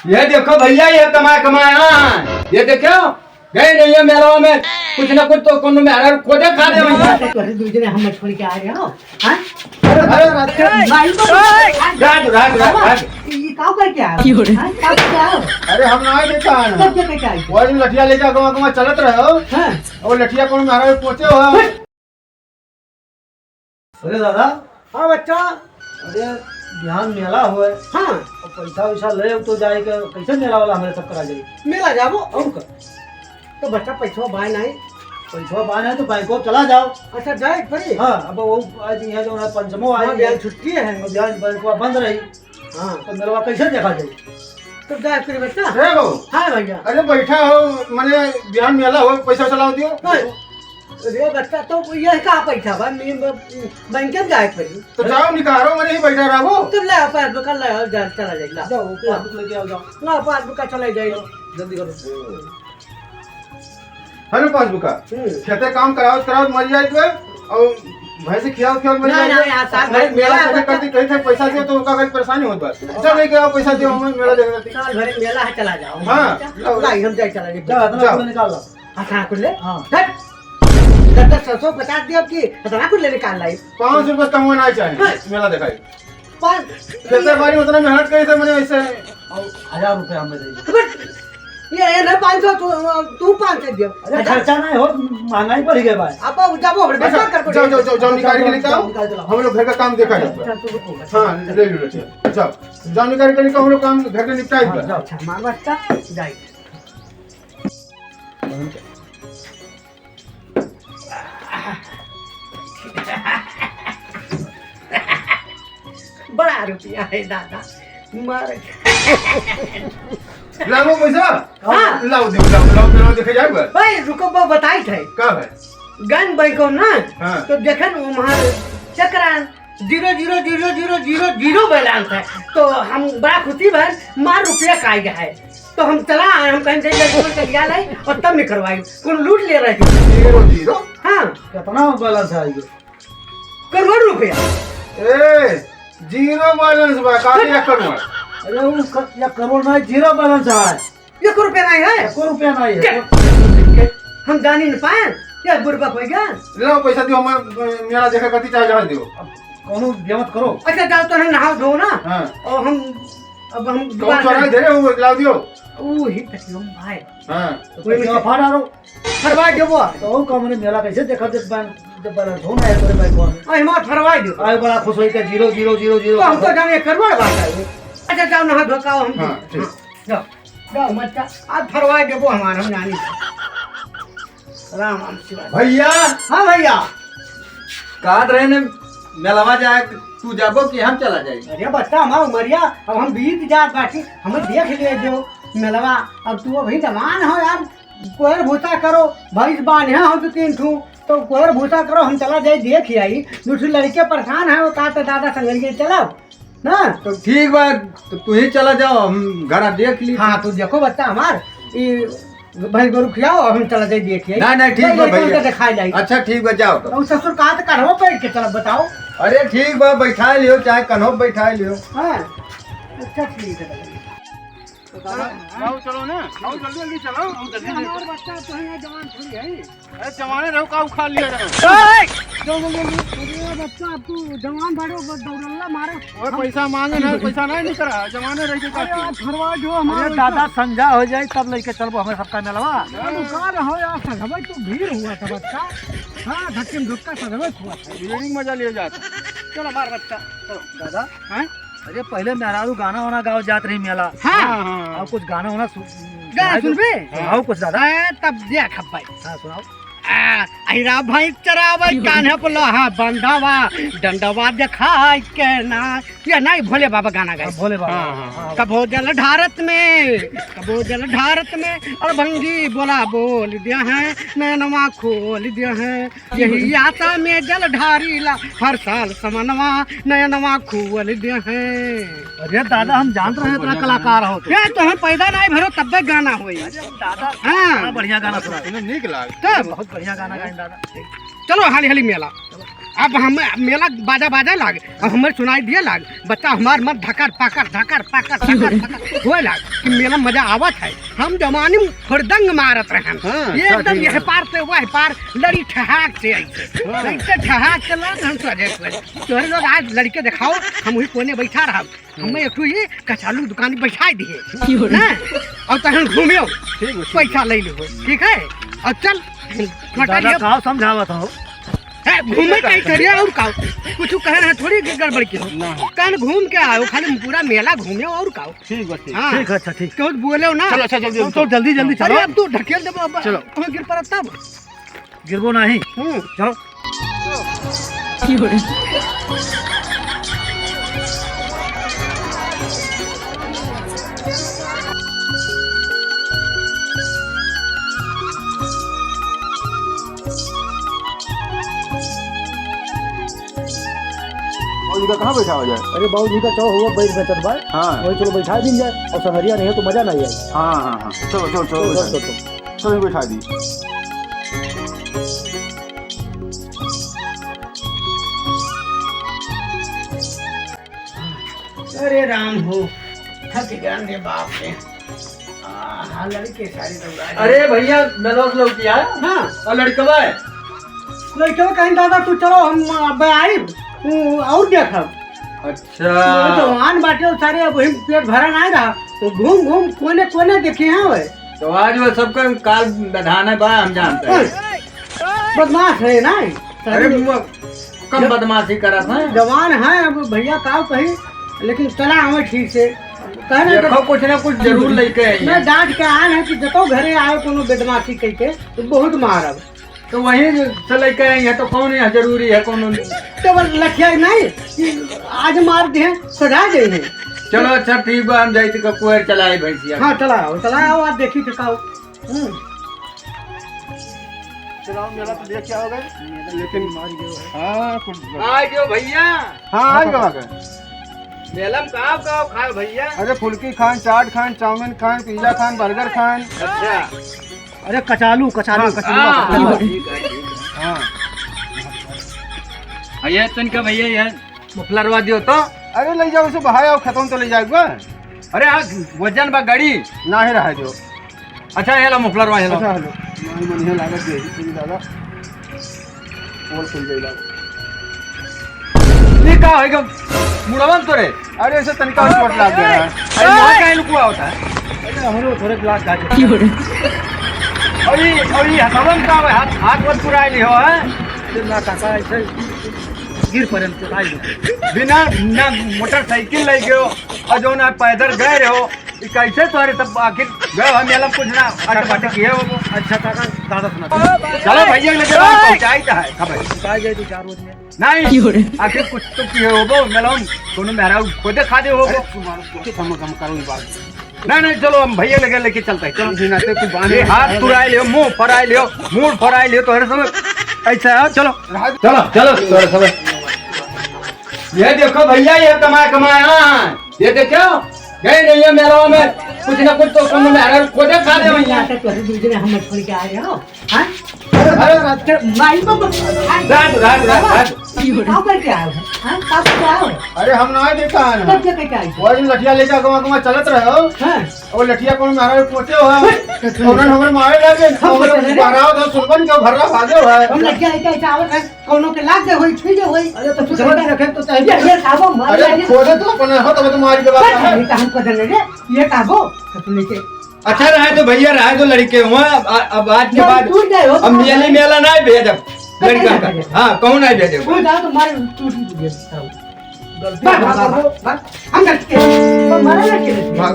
ये देखो भैया, ये कमाया ये देखो गए नहीं है मेला में कुछ ना कुछ तो कोनो में हर खोदे खा दे भैया। तोरे दूसरे हम छोड़ के आ रहे हो हां? अरे माई को राज ये काऊ करके आ रहे हो? काऊ करके आओ। अरे हम ना देखा है कब के क्या आई? वो लठिया लेके गवा चलत रहे हो हां और लठिया कोनो में हर पहुंचे हो। अरे दादा, हां बच्चा। अरे ध्यान मेला हुए हां और पैसा वैसा ले तो जाए के कैसे मेला वाला हमारे सब करा जाए। मेला जाबो और का तो बच्चा पैसा बाय नहीं। पैसा बान है तो बाइक को चला जाओ। अच्छा जाए पड़ी। हाँ, अब वो आज यहाँ जो है पंचमो हां आज बिहान छुट्टी है। बिहान बैंक बंद रही। हां तो मेलवा कैसे देखा जाए। तो जाए फिर बच्चा। देखो हां भैया। अरे बैठा हो माने बिहान मेला हो पैसा चलाओ दियो। अरे बच्चा तो ये का पैसा बा बैंक में जाए पड़ी। तो जाओ निकालो मैंने ही बैठा रहो। तुम ले पासबुक ला जा चला जाएगा। जाओ पासबुक लेके आओ, जाओ ना पासबुक चला जाएगा। जल्दी करो। हेलो पासबुक का खेते काम कराओ मर जाए तो और भैंस खियाओ मर ना, जाए। यहाँ साथ भाई में मेला मेला कैसे करती कहीं थे पैसा दियो तो उनका कोई परेशानी होत बस। चल लेके आओ पैसा दियो हम मेला देख लेते। साल भर मेला है चला जाओ। हाँ। लाई हम जाए चला जाओ जाए। इतना कुल निकाल लो। अच्छा कुल ले। हाँ। हट 10-10 दियो की इतना कुल ले निकाल लाई। 5 रुपए कमाना चाहिए मेला दिखाई। 5 खेते बाड़ी उतना मेहनत करी थे मैंने वैसे और 1000 रुपए हमें दे। ये ना 500 तू 500 दियो। अरे खर्चा नहीं हो, महंगाई बढ़ गई भाई। अब जाबो हमरे बेटा कर को। जाओ निकाल के लेके आओ। हम लोग घर का काम देखा जाता है। हाँ ले लो जाओ निकाल के लेके हम लोग काम घर के निपटाए हाँ, जाओ। अच्छा मार बच्चा जाए। बड़ा रुपया है दादा मार। लाओ पैसा। हाँ। लाओ मेला देखे जाए बस। भाई रुको वो बताई थे कब है? गन बैंको ना। हाँ। तो देखन वहाँ चक्रान 0 बैलेंस है। तो हम बड़ा खुशी भर मार रुपया का गया है। तो हम चला आए, हम कहीं से लिया लाई और तब नहीं करवाई कौन लूट ले रहे थे। 0 हाँ कितना बैलेंस है ये? करोड़ रुपया। ए 0 बैलेंस बा काफी करोड़। अरे वो या करोड़ नहीं, 0 बैलेंस है। 1 रुपया नहीं है। 1 रुपया नहीं है। हम जानी नहीं पाए या बुरबा हो गया। लाओ पैसा दियो हम मेला देखा करती चाहे जहाँ दियो। कौनो बेमत करो। अच्छा जाओ तो हम नहा धो ना। हाँ। और हम अब हम कौन चोरा दे रहे हो लाओ दियो। ओ ही तक भाई हाँ। तो कोई में फाड़ आरो। फरवा देबो। तो वो का मैंने मेला कैसे देखा जब बैलेंस होना है तेरे बैंक में। आई मार फरवा दो। आए बड़ा खुश होई के 0 0 0 0। तो हम तो जाने करोड़ बात है। अच्छा जाओ नहा धो का हम। हाँ, ठीक। जाओ मत आज फरवा देबो हमारा हम जानी। राम राम शिवाय। भैया हाँ भैया। कहा रहे ने मेलावा जाए तू जाबो कि हम चला जाए। अरे बच्चा हमारा उमरिया अब हम बीत जात बाटी हमें देख ले दो मेलवा। अब तू अभी जवान हो यार, कोयर भूसा करो भैंस बांधे हो 2-3 ठू तो कोयर भूसा करो हम चला जाए देख आई। दूसरी लड़के परेशान है वो कहा तो दादा संग चलो ना। तो ठीक बा तो तू ही चला जाओ हम घर देख ली। हाँ तो देखो बच्चा हमार भाई गोरु खिलाओ और हम चला जाए देख आई। नहीं ठीक बा भैया। दिखाई जाए। अच्छा ठीक बा जाओ तो। और ससुर कहा तो करवा बैठ के चलो बताओ। अरे ठीक बा बैठा लियो चाहे कन्हो बैठा लियो। हाँ अच्छा ठीक है। आओ चलो ना आओ जल्दी चलो। हमारा बच्चा तो है जवान थोड़ी है। अरे जमाने रहो का उखाड़ लिया जाए। बच्चा तू जवान बड़ो दौड़ल्ला मारे और पैसा मांगे ना पैसा नहीं करा जमाने रह के फरवा जो अरे हमारे दादा संजा हो जाए तब लेके चलबो हमें सबका मेलवा। दुकान हो यार सजवे तो भीड़ हुआ था बच्चा। हाँ धक्के धुक्का सजवे हुआ था। रीडिंग मजा लिया जाता। चलो हमारा बच्चा तो दादा, हैं अरे पहले मेहरारू गाना वाना गाओ जात रही मेला। हाँ और कुछ गाना वाना गा सुनबे सुनाओ कुछ दादा। तब देख भाई। हाँ सुनाओ। अहिरा भाई चरावे कान्हे पर लोहा बंधावा डंडवा दिखाई के ना। ये नहीं भोले बाबा गाना गाए। भोले बाबा। हाँ, कबो जल ढारत में और भंगी बोला बोल दिया है नैनवा खोल दिया है। यही आता में जल ढारीला हर साल समनवा नैनवा खोल दिया है। अरे दादा हम जानते रहे इतना कलाकार हो ये तो हम पैदा नहीं भरो तब तक गाना हुई। दादा। हाँ बढ़िया गाना सुना। निक लाग। तब बहुत बढ़िया गाना गाए दादा। चलो हाली हाली मेला। अब हम मेला बाजा बाजा लाग, अब हमें सुनाई दिए लाग, बच्चा हमार मन धकर पाकर होए लाग कि मेला मजा आवत है। हम जमानी में फुरदंग मारत रहन, ये एकदम यह पार से वह पार लड़ी ठहाक से ऐसे ठहाक के लाग हम सजे तोहरे लोग आज लड़के दिखाओ, हम वही कोने बैठा रहा, हमें एक ही कचालू दुकान बैठा दिए ना, और तहन घूमियो पैसा ले लो, ठीक है? और चल दादा कहाँ समझावत हो? घूमे कहीं करिए और काओ कुछ कह रहे हैं थोड़ी गड़बड़ की कल घूम के आओ, खाली पूरा मेला घूमे और काओ। ठीक है हाँ। ठीक है, अच्छा ठीक। क्यों बोले हो ना? चलो अच्छा जल्दी जल्दी चलो। अब तू ढकेल दे, चलो तुम्हें गिर पड़ा तब गिरबो नहीं। चलो बाबू का कहाँ बैठा हो जाए? अरे बाबू जी का चलो हुआ बैठ बेचत भाई। हाँ वही चलो बैठा दी जाए, और सहरिया नहीं है तो मजा नहीं आए। हाँ चलो बैठा दी। अरे राम हो थक गया रे बाप रे। लड़के सारी दौड़ा। अरे भैया मेलोस लौटी आया। हाँ और लड़कवा है लड़के कहीं दादा तू चलो हम अब आई और देखब। अच्छा जवान बाटे सारे अब वही पेट भरा नहीं रहा, तो घूम घूम कोने कोने देखे हैं वे। तो आज वो सबका काल बधान है बा, हम जानते हैं। बदमाश है ना अरे कम बदमाशी करा था। जवान है अब भैया का कही, लेकिन चला हमें ठीक से कहने देखो कुछ ना कुछ जरूर लेके आई मैं डांट के आए हैं कि जतो घरे आए कोनो बदमाशी कह के तो बहुत मारब। तो वही से लेके आई है, तो कौन है जरूरी है कौन? केवल लखिया नहीं कि आज मार दे सजा दे। चलो अच्छा ठीक बा, हम जाइए तो कुएर चलाए भैंसिया। हाँ चलाओ आज देखी टिकाओ। चलाओ मेला तो देख क्या हो गए, लेकिन हाँ आज जो भैया हाँ आज कहाँ मेला में कहाँ खाओ भैया? अरे फुल्की खान, चाट खान, चाउमीन खान, पिज्जा खान, बर्गर खान। अच्छा अरे कचालू ये तनिका भैया ये मुफलरवा दियो तो। अरे ले जाओ उसे बहाया खत्म तो ले जाएगा। अरे आज वजन बा गाड़ी ना ही रहा जो। अच्छा हेलो मुफलरवा हेलो। अच्छा हेलो नहीं मनिया लागत दे तेरी दादा और खुल गई लागत। ये का होएगा मुड़वन तो रे? अरे ऐसे तनिका चोट लग गया है। अरे मोह का लुकुआ होता है। अरे हमरो थोड़े ग्लास खा और ये हथवन का हाथ मत पुराई ली हो है ना काका ऐसे गिर पड़े तो आई बिना ना मोटरसाइकिल ले गयो और जो ना पैदल गए रहो, कैसे तुम्हारे तब आखिर गए हम मेला कुछ ना अटपट किए हो। अच्छा काका दादा सुना चलो भैया लेके पहुंचाई था है खबर पहुंचाई जाए 2-4 रोज में नहीं आखिर कुछ तो किए हो मेला कोनो मेरा खुद खा दे हो कम करो ये बात। नहीं चलो हम भैया लेके चलते हैं। चलो बिनाते कुछ अरे हाथ तुराई लियो, मुंह फराई लियो, मूड फराई लियो, तो हर समय ऐसा है। चलो चलो समय ये देखो भैया ये कमाया ये देखो गए नहीं है मेला में कुछ ना कुछ तो कम में खुद खा दे भैया। दूसरे हम छोड़ के आ रहे हो हाँ? अरे हम ना देखा है वो लठिया लेके गवा चलत रहे हो और लठिया कौन मारे पोते हो उन्होंने हमें मारे लगे हमें माराओ तो सुलबन के भररा भागे हो है हम लठिया लेके आवत है कोनो के लाग दे होई छुई दे होई। अरे तो समझ रखे तो चाहिए ये खाबो मार अरे खोदे तो अपने हो तब तो मार के बात है हम पता नहीं रे ये खाबो तो लेके अच्छा रहे तो भैया रहे तो लड़के हुआ अब आज के बाद अब मेला नहीं भेजब लड़का का। हाँ कौन नहीं भेजे वो जाओ तो मारे टूट गलती हम करके मारे लड़के भाग